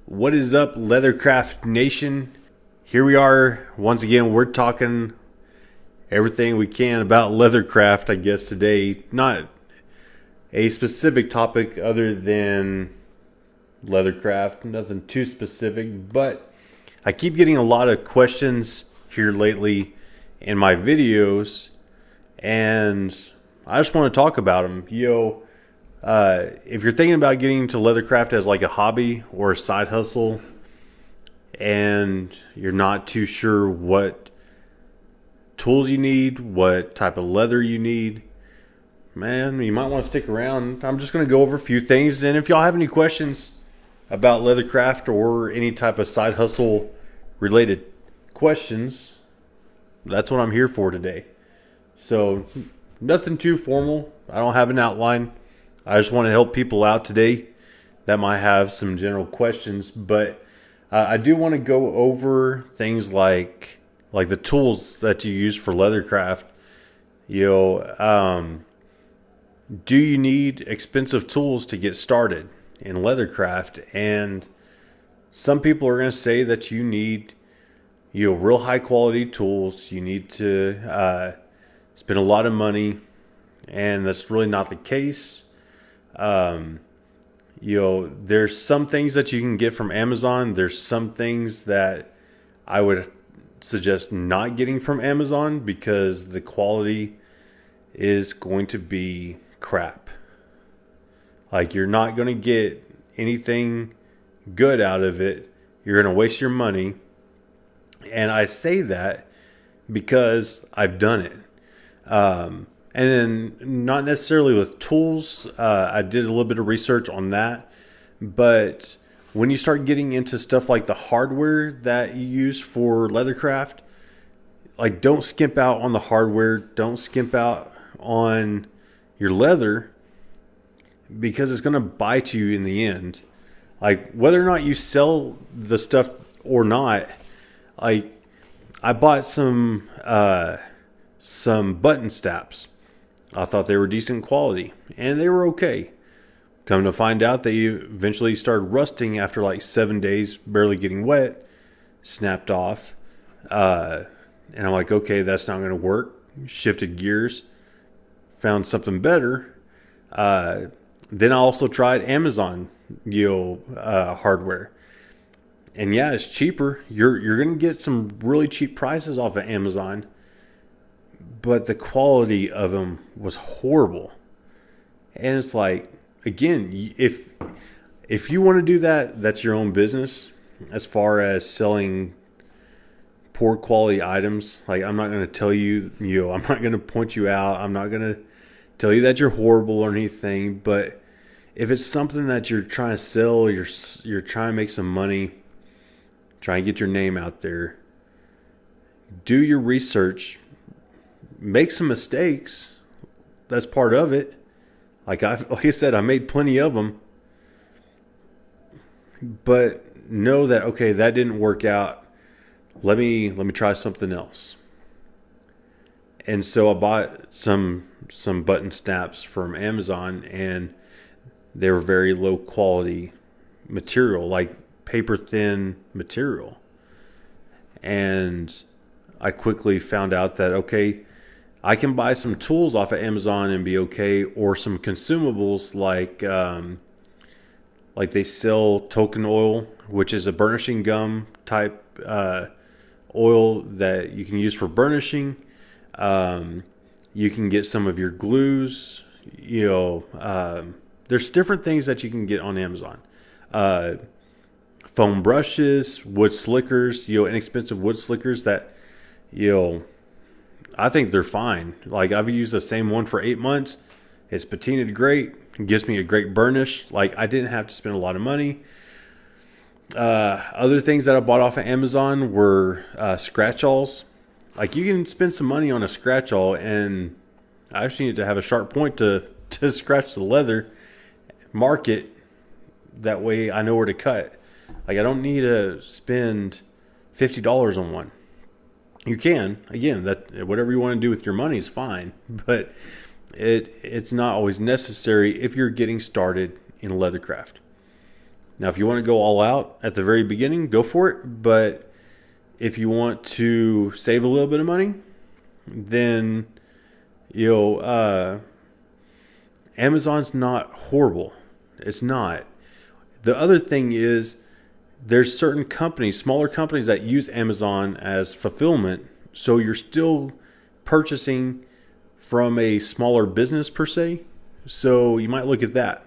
What is up, Leathercraft Nation? Here we are once again. We're talking everything we can about Leathercraft, I guess, today. Not a specific topic other than Leathercraft, nothing too specific, but I keep getting a lot of questions here lately in my videos, and I just want to talk about them. If you're thinking about getting into Leathercraft as like a hobby or a side hustle, and you're not too sure what tools you need, what type of leather you need, man, you might want to stick around. I'm just going to go over a few things, and if y'all have any questions about Leathercraft or any type of side hustle related questions, that's what I'm here for today. So, nothing too formal. I don't have an outline. I just want to help people out today that might have some general questions, but I do want to go over things like the tools that you use for Leathercraft. Do you need expensive tools to get started in Leathercraft? And some people are going to say that you need real high quality tools. You need to spend a lot of money, and that's really not the case. There's some things that you can get from Amazon. There's some things that I would suggest not getting from Amazon because the quality is going to be crap. Like, you're not going to get anything good out of it. You're going to waste your money. And I say that because I've done it. And then not necessarily with tools. I did a little bit of research on that. But when you start getting into stuff like the hardware that you use for Leathercraft, like, don't skimp out on the hardware. Don't skimp out on your leather, because it's going to bite you in the end. Like, whether or not you sell the stuff or not, like, I bought some button snaps. I thought they were decent quality, and they were okay. Come to find out, they eventually started rusting after like 7 days, barely getting wet, snapped off. And I'm like, okay, that's not going to work. Shifted gears, found something better. Then I also tried Amazon, hardware. And yeah, it's cheaper. You're going to get some really cheap prices off of Amazon. But the quality of them was horrible. And it's like, again, if you want to do that, that's your own business. As far as selling poor quality items, like, I'm not going to tell you, I'm not going to point you out. I'm not going to tell you that you're horrible or anything. But if it's something that you're trying to sell, you're trying to make some money, try and get your name out there, do your research. Make some mistakes. That's part of it. Like I said, I made plenty of them. But know that, okay, that didn't work out. Let me try something else. And so I bought some button snaps from Amazon, and they were very low quality material, like paper thin material. And I quickly found out that, okay, I can buy some tools off of Amazon and be okay, or some consumables like they sell token oil, which is a burnishing gum type oil that you can use for burnishing. You can get some of your glues. There's different things that you can get on Amazon. Foam brushes, wood slickers, inexpensive wood slickers that, I think they're fine. Like, I've used the same one for 8 months. It's patinaed great. It gives me a great burnish. Like, I didn't have to spend a lot of money. Other things that I bought off of Amazon were scratch-alls. Like, you can spend some money on a scratch-all, and I just need to have a sharp point to scratch the leather, mark it. That way I know where to cut. Like, I don't need to spend $50 on one. You can, again, that whatever you want to do with your money is fine, but it's not always necessary if you're getting started in Leathercraft. Now, if you want to go all out at the very beginning, go for it. But if you want to save a little bit of money, then Amazon's not horrible. It's not. The other thing is there's certain companies, smaller companies that use Amazon as fulfillment. So you're still purchasing from a smaller business per se. So you might look at that.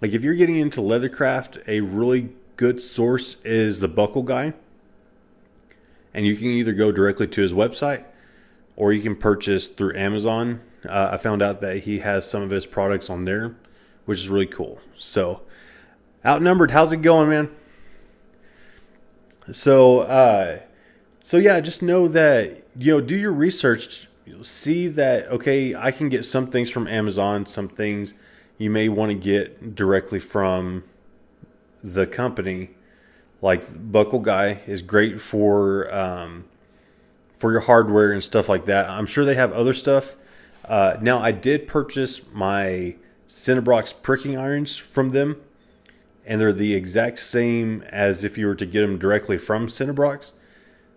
Like if you're getting into leathercraft, a really good source is the Buckle Guy. And you can either go directly to his website or you can purchase through Amazon. I found out that he has some of his products on there, which is really cool. So, Outnumbered, how's it going, man? So yeah, just know that, do your research. See that, okay, I can get some things from Amazon, some things you may want to get directly from the company. Like Buckle Guy is great for your hardware and stuff like that. I'm sure they have other stuff. Now, I did purchase my Cinebrox pricking irons from them, and they're the exact same as if you were to get them directly from Cinebrox.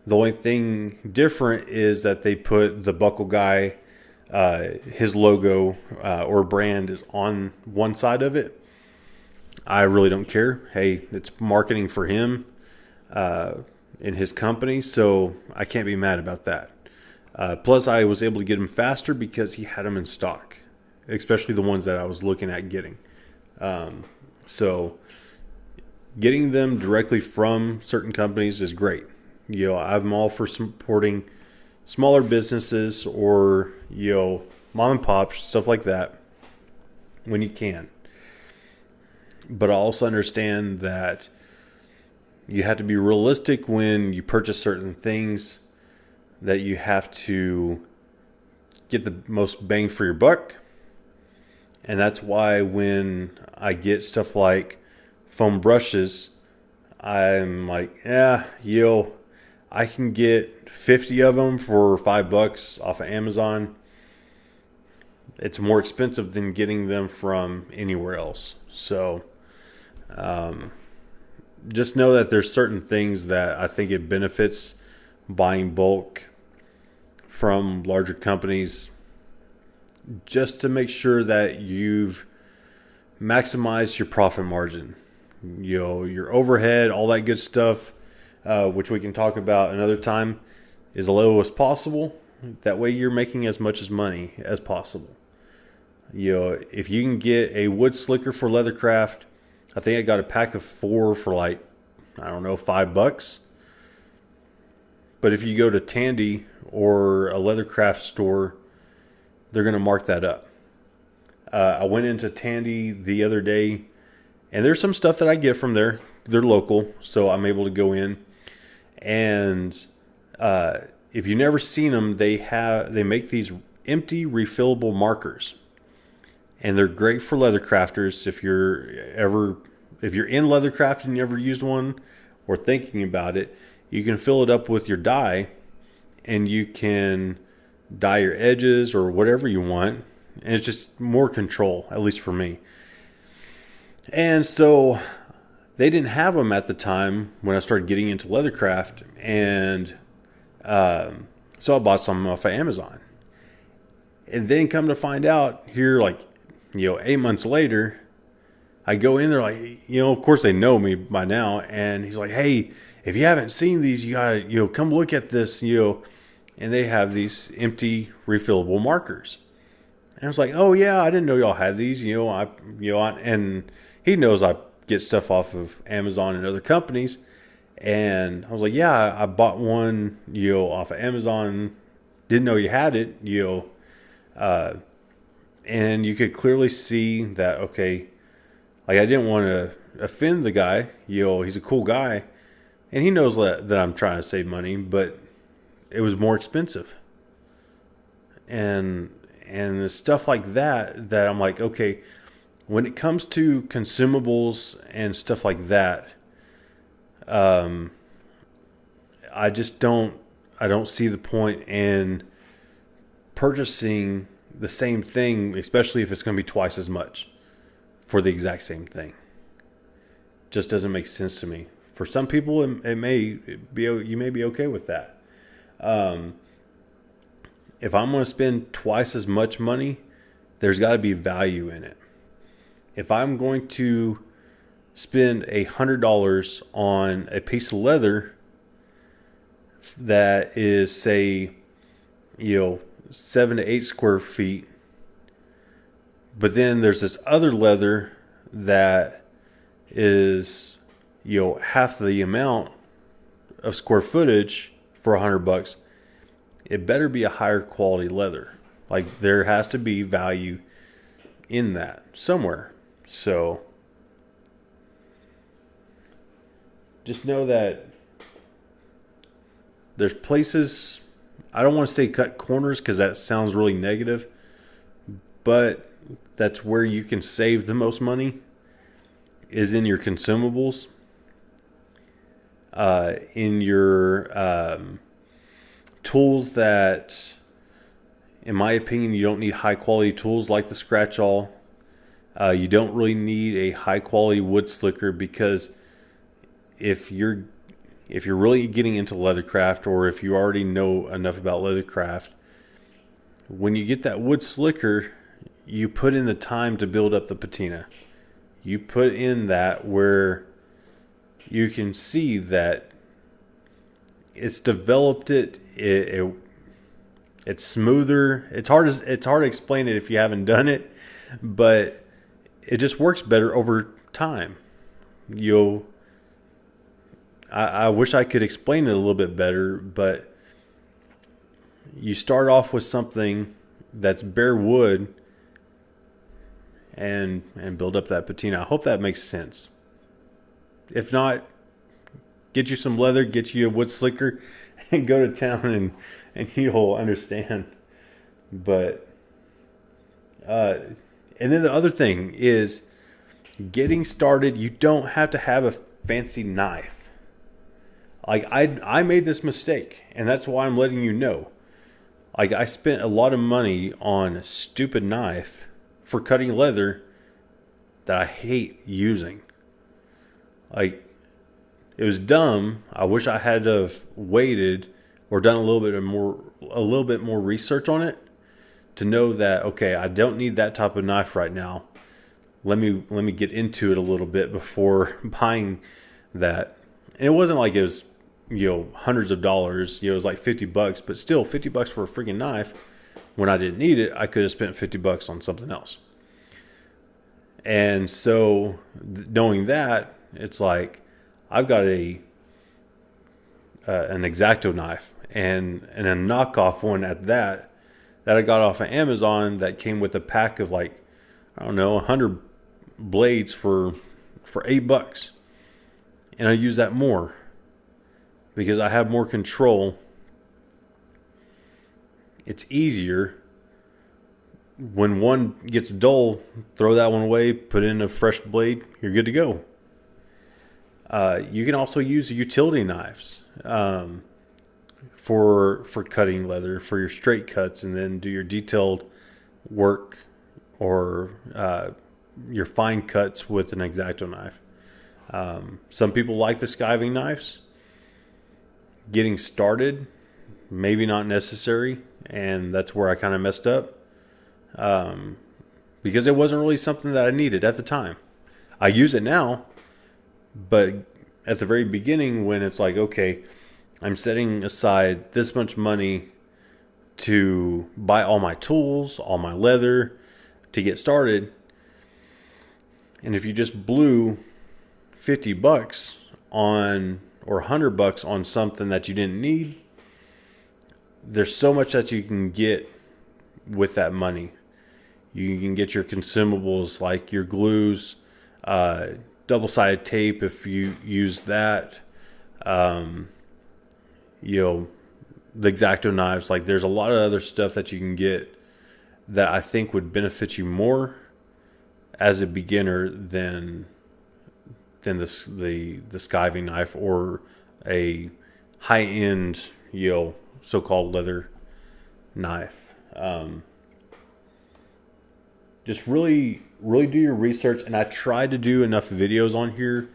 The only thing different is that they put the Buckle Guy, his logo or brand is on one side of it. I really don't care. Hey, it's marketing for him in his company, so I can't be mad about that. Plus, I was able to get them faster because he had them in stock, especially the ones that I was looking at getting. So getting them directly from certain companies is great. I'm all for supporting smaller businesses or, mom and pop, stuff like that when you can. But I also understand that you have to be realistic when you purchase certain things, that you have to get the most bang for your buck. And that's why when I get stuff like foam brushes, I'm like, I can get 50 of them for $5 off of Amazon. It's more expensive than getting them from anywhere else. So, just know that there's certain things that I think it benefits buying bulk from larger companies, just to make sure that you've maximized your profit margin. Your overhead, all that good stuff, which we can talk about another time, is as low as possible. That way you're making as much as money as possible. If you can get a wood slicker for leathercraft, I think I got a pack of 4 for like, I don't know, $5. But if you go to Tandy or a leathercraft store, they're going to mark that up. I went into Tandy the other day, and there's some stuff that I get from there. They're local, so I'm able to go in. And if you've never seen them, they make these empty refillable markers. And they're great for leathercrafters. If you're in leathercraft and you ever used one or thinking about it, you can fill it up with your dye, and you can dye your edges or whatever you want. And it's just more control, at least for me. And so they didn't have them at the time when I started getting into leathercraft, and so I bought some off of Amazon. And then come to find out here, 8 months later, I go in there, of course they know me by now, and he's like, hey, if you haven't seen these, you gotta, come look at this, and they have these empty refillable markers. And I was like, oh yeah, I didn't know y'all had these, and he knows I get stuff off of Amazon and other companies. And I was like, yeah, I bought one, off of Amazon, didn't know you had it, and you could clearly see that, okay, I didn't want to offend the guy, he's a cool guy, and he knows that I'm trying to save money, but it was more expensive. And the stuff like that I'm like, okay, when it comes to consumables and stuff like that, I don't see the point in purchasing the same thing, especially if it's going to be twice as much for the exact same thing. just doesn't make sense to me. For some people, it may be, you may be okay with that. If I'm going to spend twice as much money, there's got to be value in it. If I'm going to spend $100 on a piece of leather that is, say, 7 to 8 square feet, but then there's this other leather that is, half the amount of square footage for $100, it better be a higher quality leather. Like, there has to be value in that somewhere. So just know that there's places, I don't want to say cut corners because that sounds really negative, but that's where you can save the most money, is in your consumables, in your tools that, in my opinion, you don't need high quality tools like the scratch awl. You don't really need a high quality wood slicker, because if you're really getting into leathercraft, or if you already know enough about leathercraft, when you get that wood slicker, you put in the time to build up the patina. You put in that where you can see that it's developed it's smoother. It's hard to explain it if you haven't done it, but it just works better over time. I wish I could explain it a little bit better, but you start off with something that's bare wood and build up that patina. I hope that makes sense. If not, get you some leather, get you a wood slicker, and go to town, and you'll understand. But and then the other thing is, getting started, you don't have to have a fancy knife. Like, I made this mistake, and that's why I'm letting you know. Like, I spent a lot of money on a stupid knife for cutting leather that I hate using. Like, it was dumb. I wish I had to have waited or done a little bit more research on it to know that, okay, I don't need that type of knife right now. Let me get into it a little bit before buying that. And it wasn't like it was, hundreds of dollars. It was like $50, but still $50 for a freaking knife. When I didn't need it, I could have spent $50 on something else. And so, knowing that, it's like, I've got an X-Acto knife, and a knockoff one at that I got off of Amazon, that came with a pack of, like, I don't know, 100 blades for $8. And I use that more because I have more control. It's easier. When one gets dull, throw that one away, put in a fresh blade, you're good to go. You can also use utility knives for cutting leather, for your straight cuts, and then do your detailed work, or your fine cuts with an X-Acto knife. Some people like the skiving knives. Getting started, maybe not necessary, and that's where I kind of messed up, because it wasn't really something that I needed at the time. I use it now, but at the very beginning, when it's like, okay, I'm setting aside this much money to buy all my tools, all my leather, to get started, and if you just blew $50 on, or $100 on something that you didn't need, there's so much that you can get with that money. You can get your consumables, like your glues, double-sided tape if you use that, the X-Acto knives. Like, there's a lot of other stuff that you can get that I think would benefit you more as a beginner than the skiving knife, or a high-end, so-called leather knife. Just really do your research, and I try to do enough videos on here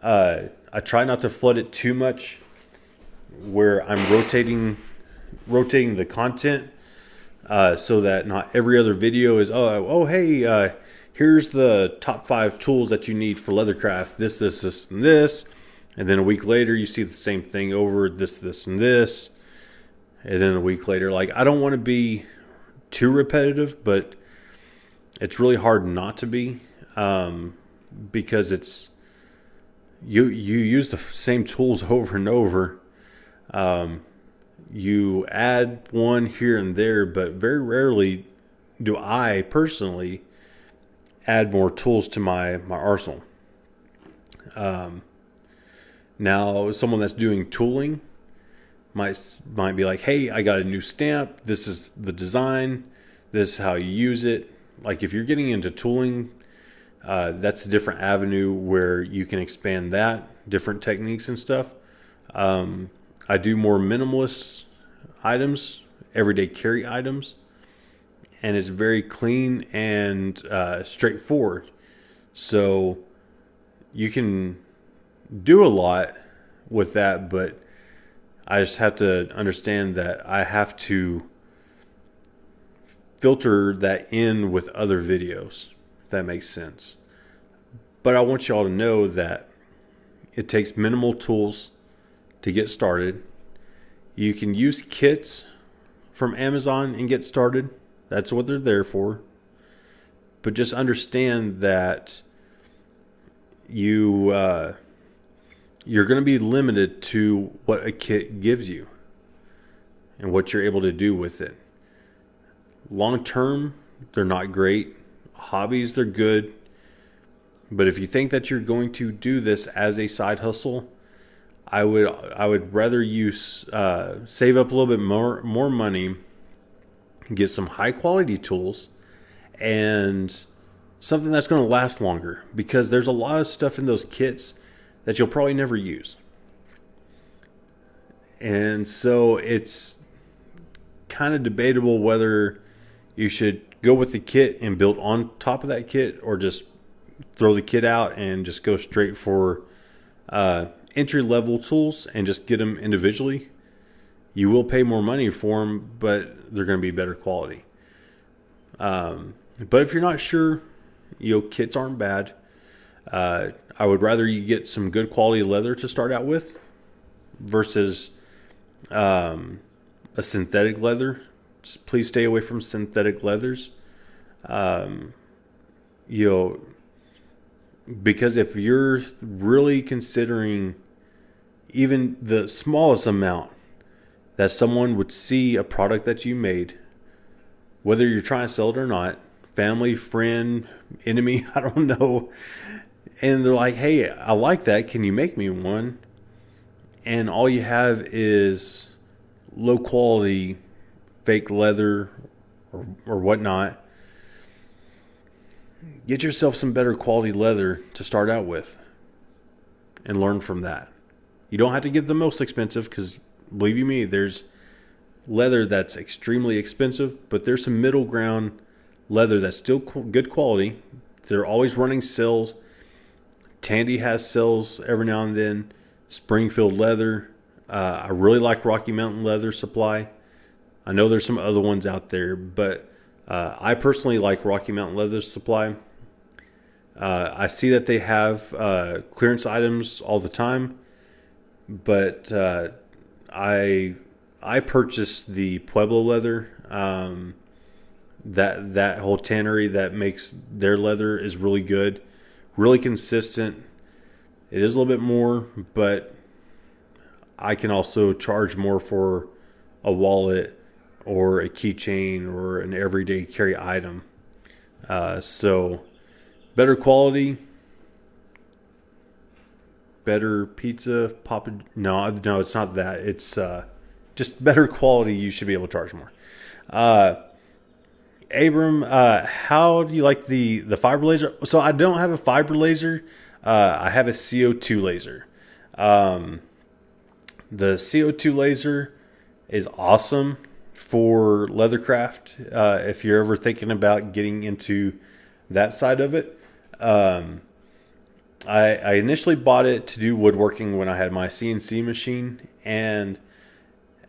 I try not to flood it too much, where I'm rotating the content, so that not every other video is hey, here's the top 5 tools that you need for leathercraft, this, and this. And then a week later, you see the same thing over this, and this. And then a week later, like, I don't want to be too repetitive, but it's really hard not to be, because it's you use the same tools over and over. You add one here and there, but very rarely do I personally add more tools to my arsenal. Now, someone that's doing tooling might be like, hey, I got a new stamp. This is the design. This is how you use it. Like, if you're getting into tooling, that's a different avenue where you can expand that, different techniques and stuff. I do more minimalist items, everyday carry items, and it's very clean and straightforward. So you can do a lot with that, but I just have to understand that I have to filter that in with other videos, if that makes sense. But I want you all to know that it takes minimal tools to get started. You can use kits from Amazon and get started. That's what they're there for. But just understand that you're going to be limited to what a kit gives you and what you're able to do with it. Long term, they're not great. Hobbies, they're good. But if you think that you're going to do this as a side hustle, I would rather you save up a little bit more money, get some high quality tools, and something that's going to last longer, because there's a lot of stuff in those kits that you'll probably never use. And so it's kind of debatable whether you should go with the kit and build on top of that kit, or just throw the kit out and just go straight for entry level tools and just get them individually. You will pay more money for them, but they're going to be better quality. But if you're not sure, kits aren't bad. I would rather you get some good quality leather to start out with versus a synthetic leather. Just please stay away from synthetic leathers. Because if you're really considering even the smallest amount that someone would see a product that you made, whether you're trying to sell it or not, family, friend, enemy, I don't know, and they're like, hey, I like that, can you make me one? And all you have is low quality fake leather or whatnot. Get yourself some better quality leather to start out with and learn from that. You don't have to get the most expensive, because believe you me, there's leather that's extremely expensive, but there's some middle ground leather that's still good quality. They're always running sales. Tandy has sales every now and then. Springfield Leather. I really like Rocky Mountain Leather Supply. I know there's some other ones out there, but I personally like Rocky Mountain Leather Supply. I see that they have clearance items all the time, but I purchased the Pueblo leather. That whole tannery that makes their leather is really good, really consistent. It is a little bit more, but I can also charge more for a wallet or a keychain or an everyday carry item. So better quality, better pizza, No, it's not that. It's just better quality. You should be able to charge more. Abram, how do you like the fiber laser? So I don't have a fiber laser. I have a CO2 laser. The CO2 laser is awesome for leathercraft. If you're ever thinking about getting into that side of it, I initially bought it to do woodworking when I had my CNC machine, and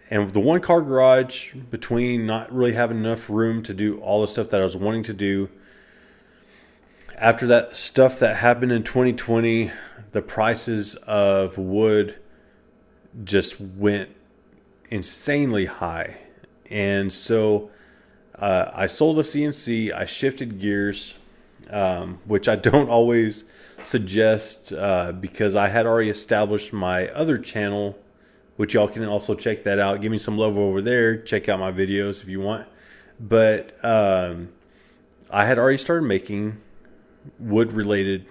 the one car garage, between not really having enough room to do all the stuff that I was wanting to do. After that stuff that happened in 2020, the prices of wood just went insanely high. And so I sold the CNC, I shifted gears, which I don't always suggest because I had already established my other channel, which y'all can also check that out. Give me some love over there. Check out my videos if you want. But I had already started making wood related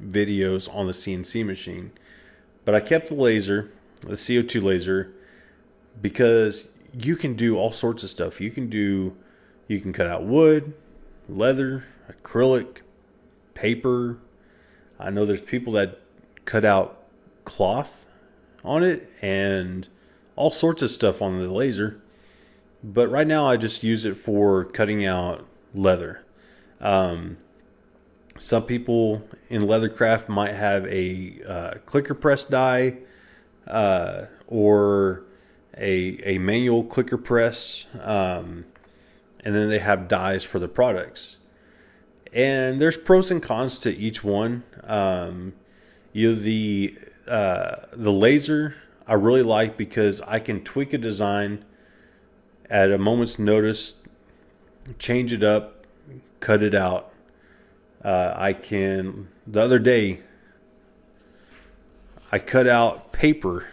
videos on the CNC machine. But I kept the laser, the CO2 laser, because you can do all sorts of stuff. You can cut out wood, leather, acrylic, paper. I know there's people that cut out cloth on it and all sorts of stuff on the laser. But right now I just use it for cutting out leather. Some people in leathercraft might have a clicker press die or a manual clicker press, and then they have dies for the products. And there's pros and cons to each one. The laser I really like because I can tweak a design at a moment's notice, change it up, cut it out. The other day, I cut out paper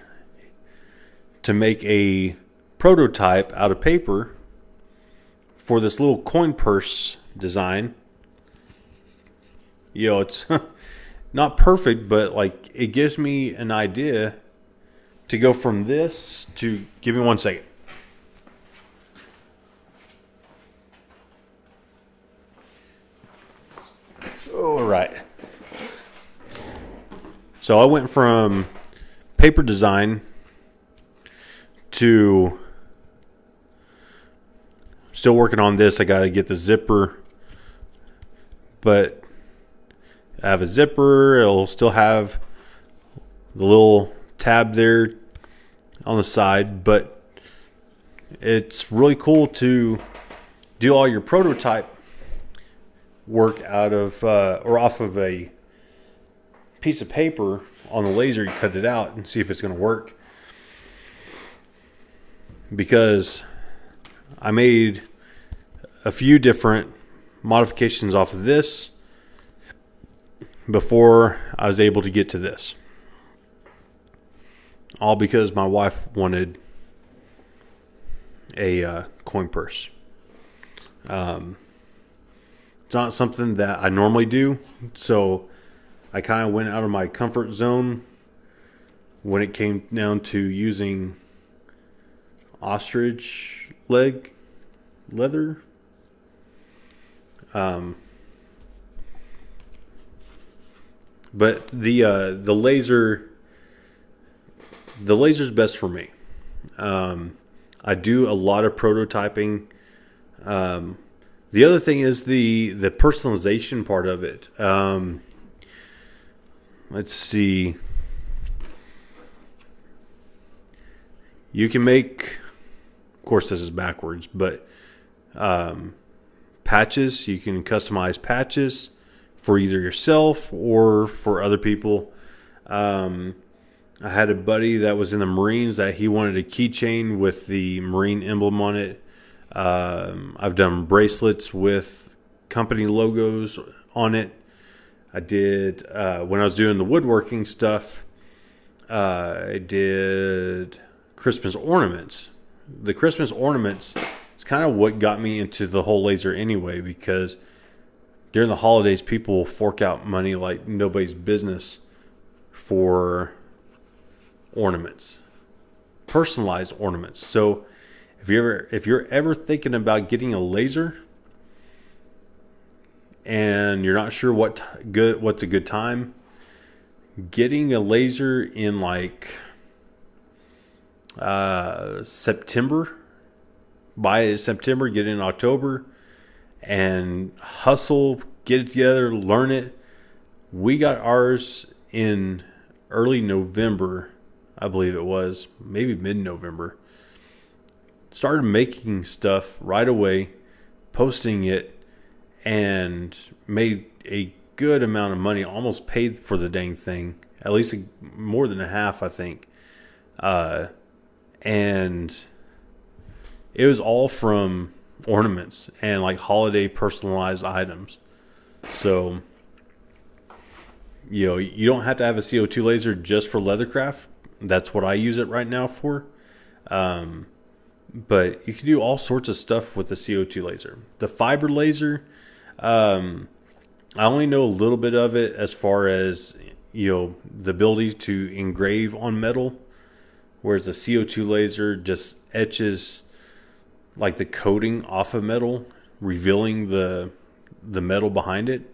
to make a prototype out of paper for this little coin purse design. It's not perfect, but like it gives me an idea to go from this to, give me 1 second. All right. So I went from paper design to still working on this. I got to get the zipper, but I have a zipper. It'll still have the little tab there on the side, but it's really cool to do all your prototype work out of or off of a piece of paper on the laser. You cut it out and see if it's going to work, because I made a few different modifications off of this before I was able to get to this, all because my wife wanted a coin purse. It's not something that I normally do, so I kind of went out of my comfort zone when it came down to using ostrich leg leather. But the laser's best for me. I do a lot of prototyping. The other thing is the personalization part of it. Let's see. You can make, of course this is backwards, but patches. You can customize patches for either yourself or for other people. I had a buddy that was in the Marines that he wanted a keychain with the Marine emblem on it. I've done bracelets with company logos on it. I did, when I was doing the woodworking stuff, I did Christmas ornaments. The Christmas ornaments is kind of what got me into the whole laser anyway, because during the holidays, people fork out money like nobody's business for ornaments, personalized ornaments. So if you're ever thinking about getting a laser and you're not sure what's a good time, getting a laser in like September, by September, get it in October, and hustle, get it together, learn it, We got ours in early November, I believe it was, maybe mid-November. Started making stuff right away, posting it, and made a good amount of money. Almost paid for the dang thing, at least more than a half, I think. And it was all from ornaments and like holiday personalized items. So, you don't have to have a CO2 laser just for leathercraft. That's what I use it right now for. But you can do all sorts of stuff with the CO2 laser. The fiber laser, I only know a little bit of it as far as, the ability to engrave on metal, whereas the CO2 laser just etches like the coating off of metal, revealing the metal behind it.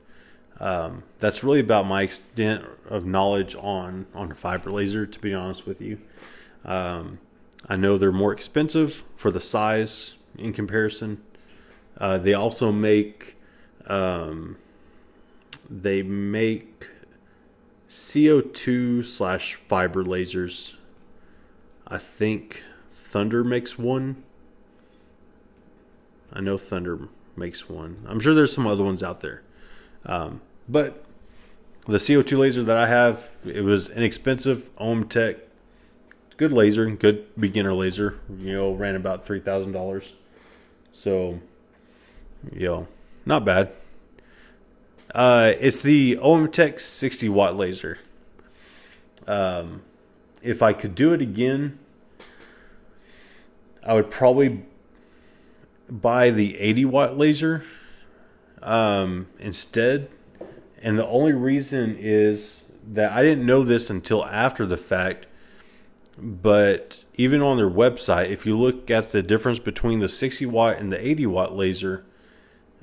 That's really about my extent of knowledge on a fiber laser, to be honest with you. I know they're more expensive for the size in comparison. They also make CO2/fiber lasers. I think Thunder makes one. I know Thunder makes one. I'm sure there's some other ones out there. But the CO2 laser that I have, it was inexpensive. OhmTech, good laser, good beginner laser. Ran about $3,000. So, not bad. It's the OhmTech 60 watt laser. If I could do it again, I would probably buy the 80 watt laser instead. And the only reason is that I didn't know this until after the fact, but even on their website, if you look at the difference between the 60 watt and the 80 watt laser,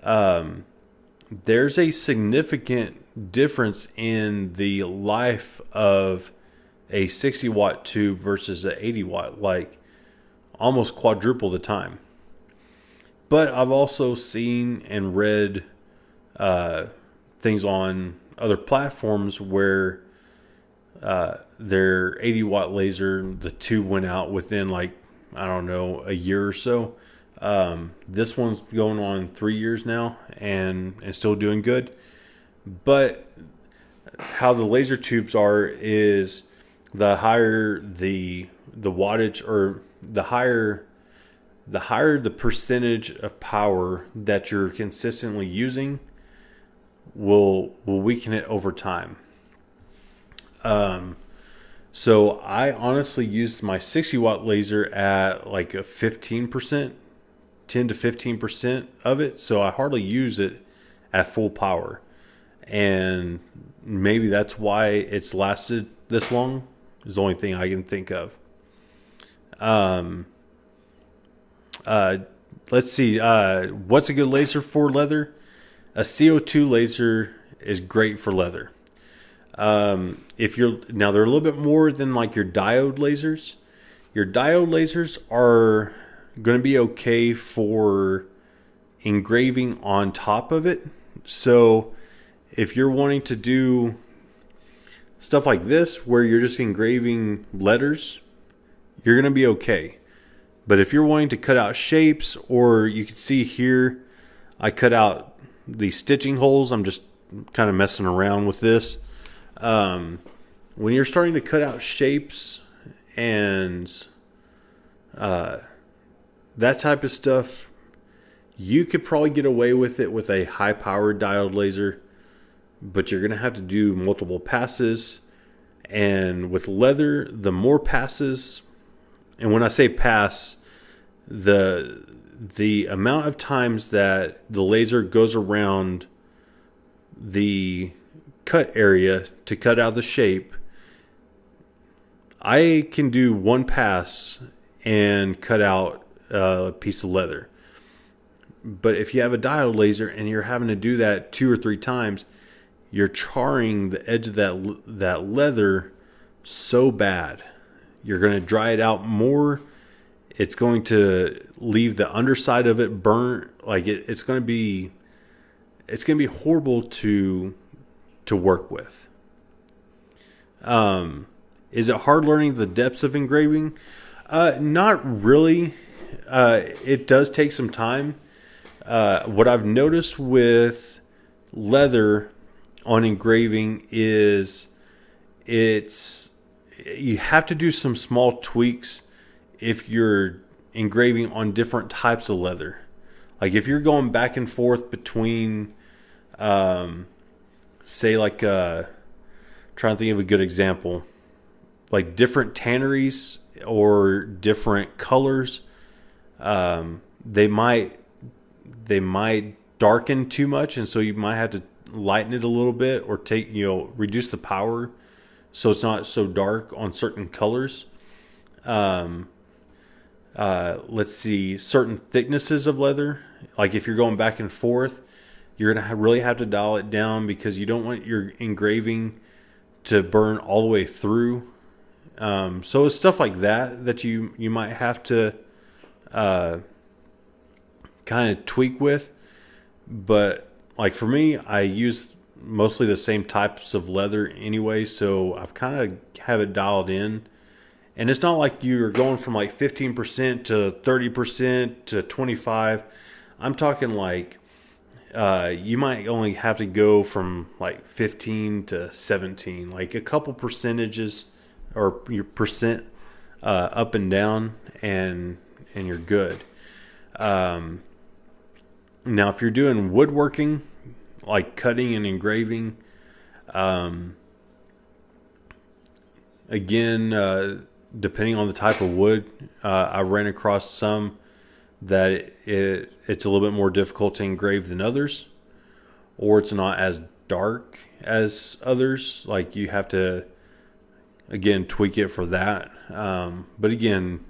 there's a significant difference in the life of a 60 watt tube versus an 80 watt, like almost quadruple the time. But I've also seen and read things on other platforms where their 80 watt laser, the tube went out within a year or so. This one's going on 3 years now and still doing good. But how the laser tubes are is the higher the wattage, or the higher the percentage of power that you're consistently using will weaken it over time. So I honestly used my 60 watt laser at like a 15%, 10 to 15% of it. So I hardly use it at full power. And maybe that's why it's lasted this long. Is the only thing I can think of. Let's see. What's a good laser for leather? A CO2 laser is great for leather. If you're now, they're a little bit more than like your diode lasers. Your diode lasers are going to be okay for engraving on top of it. So if you're wanting to do stuff like this, where you're just engraving letters, you're going to be okay. But if you're wanting to cut out shapes, or you can see here, I cut out the stitching holes. I'm just kind of messing around with this. When you're starting to cut out shapes and that type of stuff, you could probably get away with it with a high-powered diode laser, but you're going to have to do multiple passes. And with leather, the more passes, and when I say pass, the amount of times that the laser goes around the cut area to cut out the shape, I can do one pass and cut out a piece of leather. But if you have a diode laser and you're having to do that 2 or 3 times, you're charring the edge of that leather so bad. You're going to dry it out more. It's going to leave the underside of it burnt. Like it's going to be horrible to to work with. Is it hard learning the depths of engraving? Not really. It does take some time. What I've noticed with leather on engraving is you have to do some small tweaks if you're engraving on different types of leather. Like if you're going back and forth between, say like, trying to think of a good example, like different tanneries or different colors, they might darken too much, and so you might have to lighten it a little bit or reduce the power so it's not so dark on certain colors. Let's see, certain thicknesses of leather, like if you're going back and forth, you're gonna really have to dial it down because you don't want your engraving to burn all the way through. So it's stuff like that you might have to kind of tweak with. But like for me, I use mostly the same types of leather anyway, so I've kind of have it dialed in. And it's not like you're going from like 15% to 30% to 25. I'm talking like you might only have to go from like 15 to 17, like a couple percentages or your percent up and down, and you're good. Now, if you're doing woodworking, like cutting and engraving, again, depending on the type of wood, I ran across some that it's a little bit more difficult to engrave than others, or it's not as dark as others. Like you have to, again, tweak it for that. But again,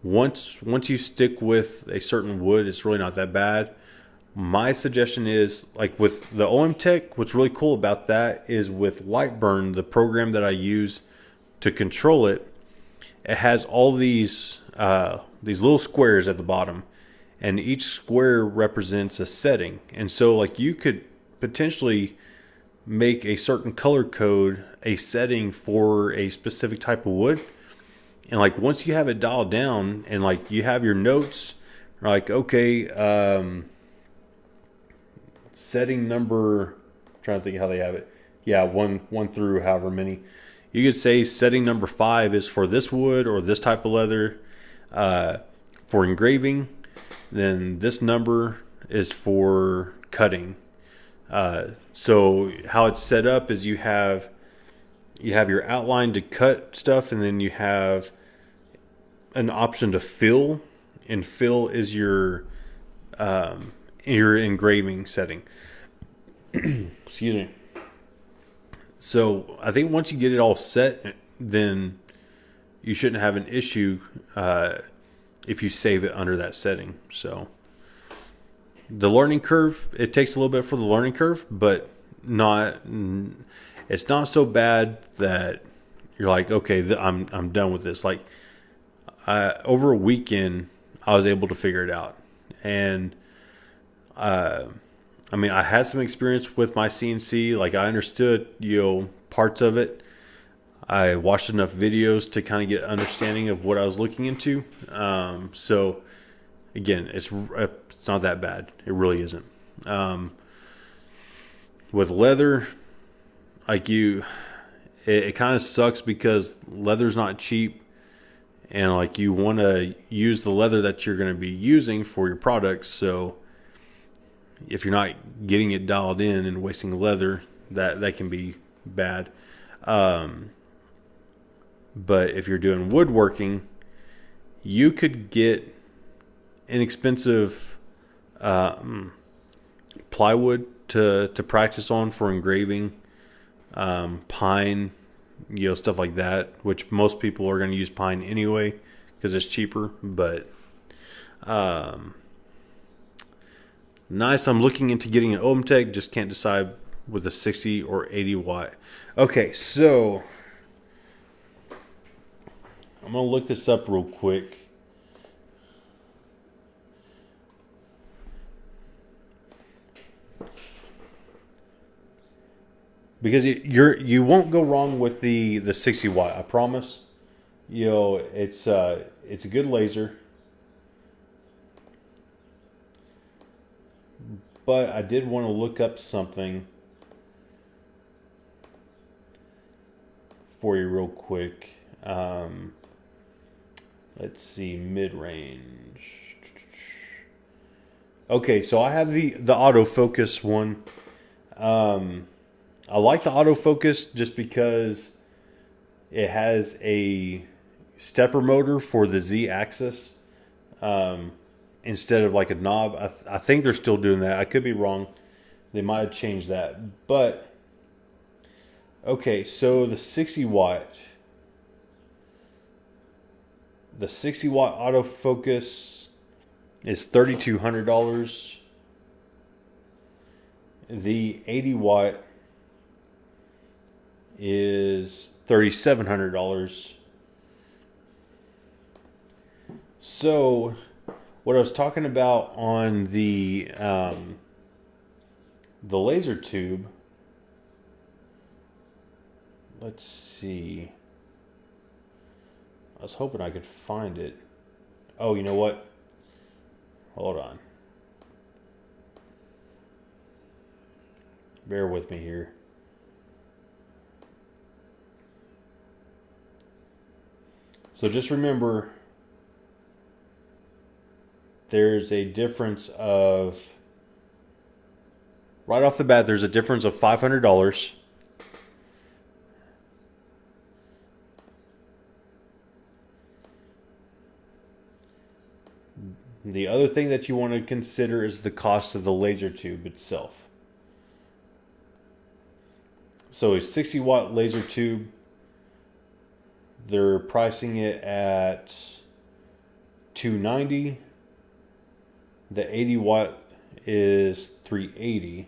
once you stick with a certain wood, it's really not that bad. My suggestion is, like with the OM-Tech, what's really cool about that is with Lightburn, the program that I use to control it, it has all these little squares at the bottom, and each square represents a setting. And so like you could potentially make a certain color code a setting for a specific type of wood. And like once you have it dialed down and like you have your notes, like okay, setting number, I'm trying to think how they have it. Yeah, one through however many. You could say setting number 5 is for this wood or this type of leather for engraving. Then this number is for cutting. So how it's set up is you have your outline to cut stuff, and then you have an option to fill, and fill is your engraving setting. Excuse me. So I think once you get it all set, then you shouldn't have an issue if you save it under that setting. So the learning curve, it takes a little bit for the learning curve, but it's not so bad that you're like, okay, I'm done with this. Like over a weekend, I was able to figure it out. And I mean, I had some experience with my CNC. Like I understood, parts of it. I watched enough videos to kind of get an understanding of what I was looking into. So again, it's not that bad. It really isn't. With leather, like it kind of sucks because leather's not cheap, and like you want to use the leather that you're going to be using for your products. So if you're not getting it dialed in and wasting leather, that can be bad. But if you're doing woodworking, you could get inexpensive plywood to practice on for engraving, pine, stuff like that, which most people are going to use pine anyway because it's cheaper. But nice. I'm looking into getting an OM-Tech, just can't decide with a 60 or 80 watt. Okay, so I'm going to look this up real quick. because you won't go wrong with the 60 watt. I promise. It's a good laser. But I did want to look up something for you real quick. Let's see, mid range. Okay, so I have the autofocus one. I like the autofocus just because it has a stepper motor for the Z axis instead of like a knob. I think they're still doing that. I could be wrong. They might have changed that. But, okay, so the 60 watt autofocus is $3,200. The 80 watt is $3,700. So, what I was talking about on the laser tube. Let's see. I was hoping I could find it. Oh, you know what? Hold on. Bear with me here. So just remember, there's a difference of, right off the bat, there's a difference of $500. The other thing that you want to consider is the cost of the laser tube itself. So a 60 watt laser tube, they're pricing it at $290. The 80 watt is $380.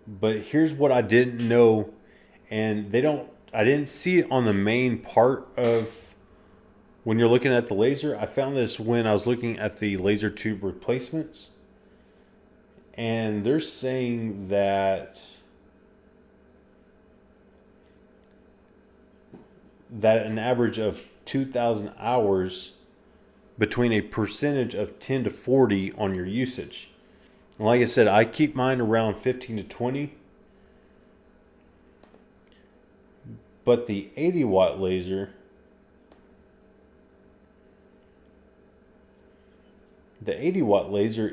But here's what I didn't know, and I didn't see it on the main part of when you're looking at the laser. I found this when I was looking at the laser tube replacements. And they're saying that an average of 2,000 hours between a percentage of 10 to 40 on your usage. And like I said, I keep mine around 15 to 20. But the 80 watt laser,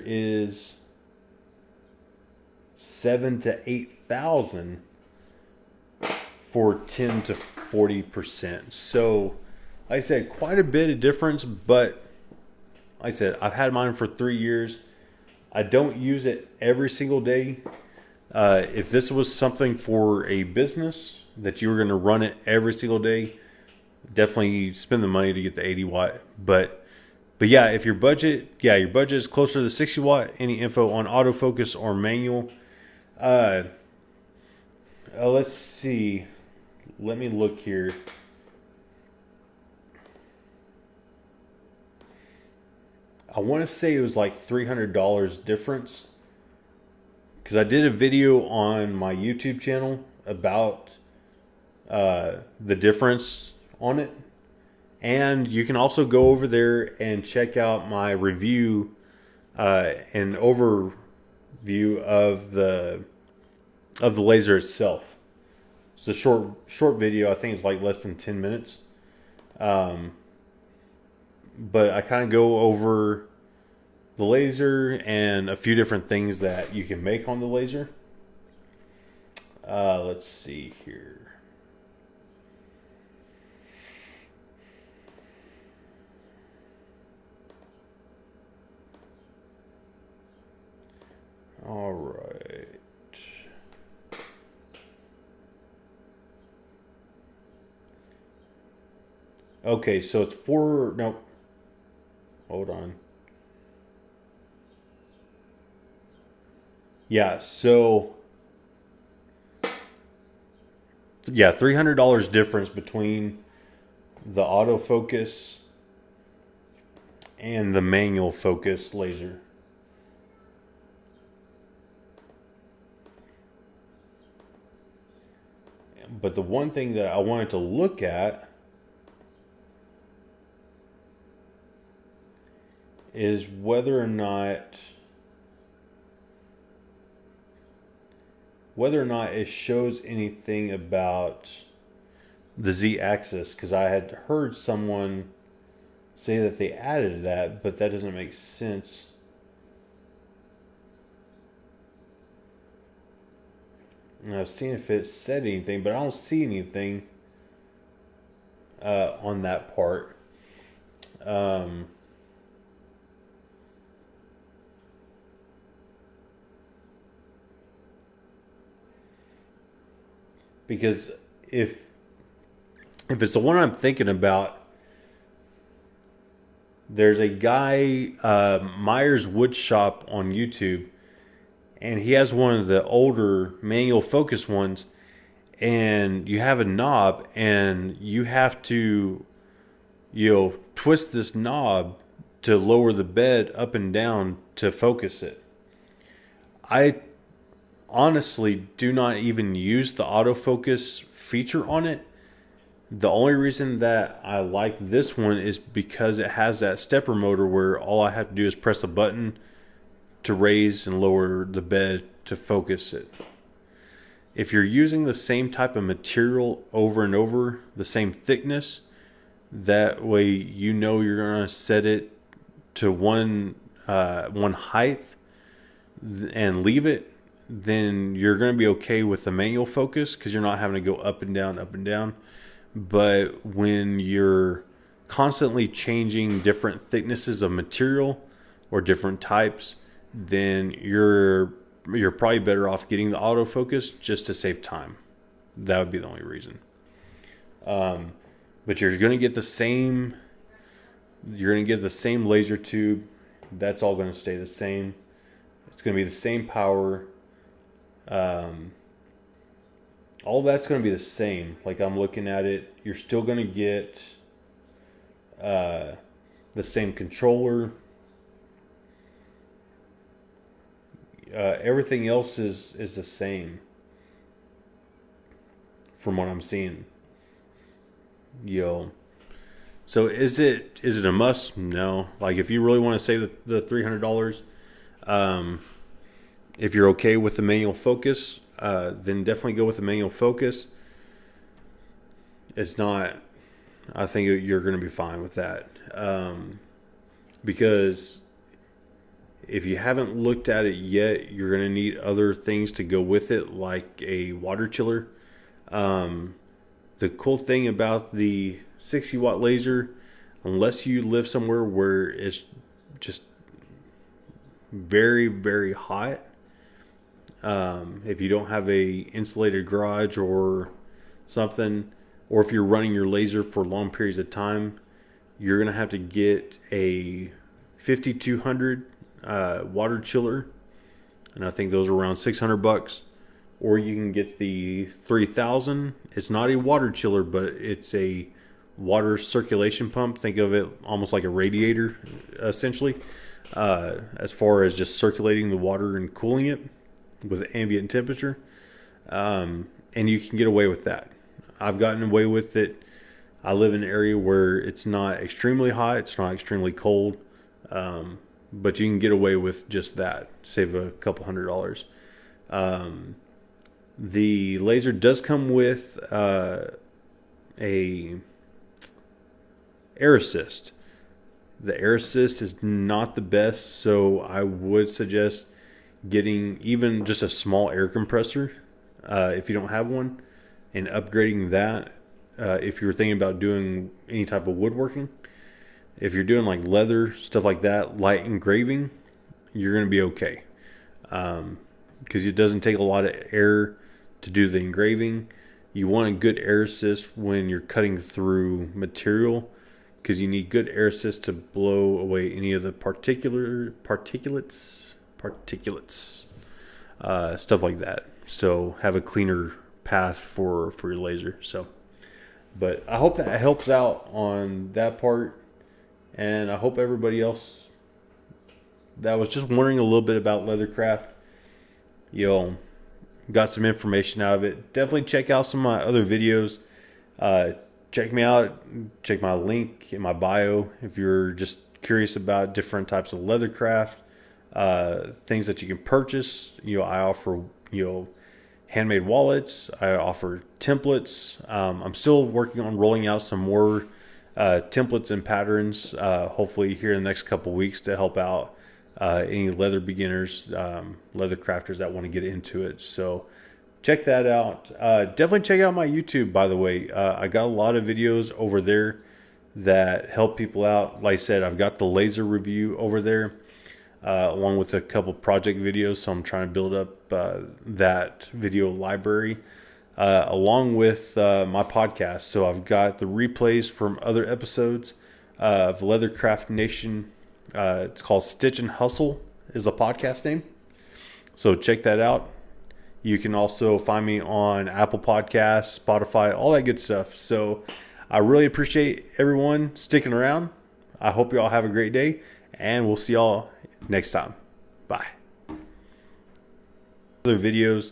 is 7,000 to 8,000 for 10 to 40%. So, like I said, quite a bit of difference. But like I said, I've had mine for 3 years. I don't use it every single day. If this was something for a business that you were going to run it every single day, definitely spend the money to get the 80 watt. But yeah, if your budget is closer to the 60 watt, any info on autofocus or manual? Let's see. Let me look here. I want to say it was like $300 difference, because I did a video on my YouTube channel about the difference on it. And you can also go over there and check out my review and overview of the laser itself. It's a short video. I think it's like less than 10 minutes. But I kind of go over the laser and a few different things that you can make on the laser. Let's see here. All right. Okay, so it's no. Hold on. Yeah, so yeah, $300 difference between the autofocus and the manual focus laser. But the one thing that I wanted to look at is whether or not it shows anything about the Z-axis, because I had heard someone say that they added that, but that doesn't make sense. And I've seen if it said anything, but I don't see anything on that part. Because if it's the one I'm thinking about, there's a guy, Myers Woodshop on YouTube, and he has one of the older manual focus ones, and you have a knob, and you have to, twist this knob to lower the bed up and down to focus it. I honestly do not even use the autofocus feature on it. The only reason that I like this one is because it has that stepper motor where all I have to do is press a button to raise and lower the bed to focus it. If you're using the same type of material over and over, the same thickness, that way you're going to set it to one height and leave it, then you're going to be okay with the manual focus because you're not having to go up and down, up and down. But when you're constantly changing different thicknesses of material or different types, then you're probably better off getting the autofocus just to save time. That would be the only reason. But you're going to get the same. You're going to get the same laser tube. That's all going to stay the same. It's going to be the same power. All that's going to be the same. Like I'm looking at it, you're still going to get the same controller. Everything else is the same from what I'm seeing. So is it a must? No. Like if you really want to save the $300, if you're okay with the manual focus, then definitely go with the manual focus. It's not. I think you're going to be fine with that, because if you haven't looked at it yet, you're going to need other things to go with it, like a water chiller. The cool thing about the 60 watt laser, unless you live somewhere where it's just very, very hot, if you don't have a insulated garage or something, or if you're running your laser for long periods of time, you're going to have to get a 5200 water chiller, and I think those are around $600. Or you can get the 3000. It's not a water chiller, but it's a water circulation pump. Think of it almost like a radiator, essentially, as far as just circulating the water and cooling it with ambient temperature. And you can get away with that. I've gotten away with it. I live in an area where it's not extremely hot, it's not extremely cold, but you can get away with just that. Save a couple $100. The laser does come with a air assist. The air assist is not the best, so I would suggest getting even just a small air compressor if you don't have one, and upgrading that if you're thinking about doing any type of woodworking. If you're doing like leather, stuff like that, light engraving, you're going to be okay, because it doesn't take a lot of air to do the engraving. You want a good air assist when you're cutting through material, because you need good air assist to blow away any of the particulates, stuff like that. So have a cleaner path for your laser. So, but I hope that helps out on that part, and I hope everybody else that was just wondering a little bit about Leathercraft, got some information out of it. Definitely check out some of my other videos. Check me out. Check my link in my bio if you're just curious about different types of leathercraft, things that you can purchase. I offer handmade wallets. I offer templates. I'm still working on rolling out some more templates and patterns, hopefully here in the next couple of weeks, to help out any leather beginners, leather crafters that want to get into it. So check that out. Definitely check out my YouTube, by the way. I got a lot of videos over there that help people out. Like I said, I've got the laser review over there, along with a couple project videos. So I'm trying to build up that video library, along with my podcast. So I've got the replays from other episodes of Leathercraft Nation. It's called Stitch and Hustle is the podcast name. So check that out. You can also find me on Apple Podcasts, Spotify, all that good stuff. So I really appreciate everyone sticking around. I hope you all have a great day, and we'll see y'all next time. Bye. Other videos.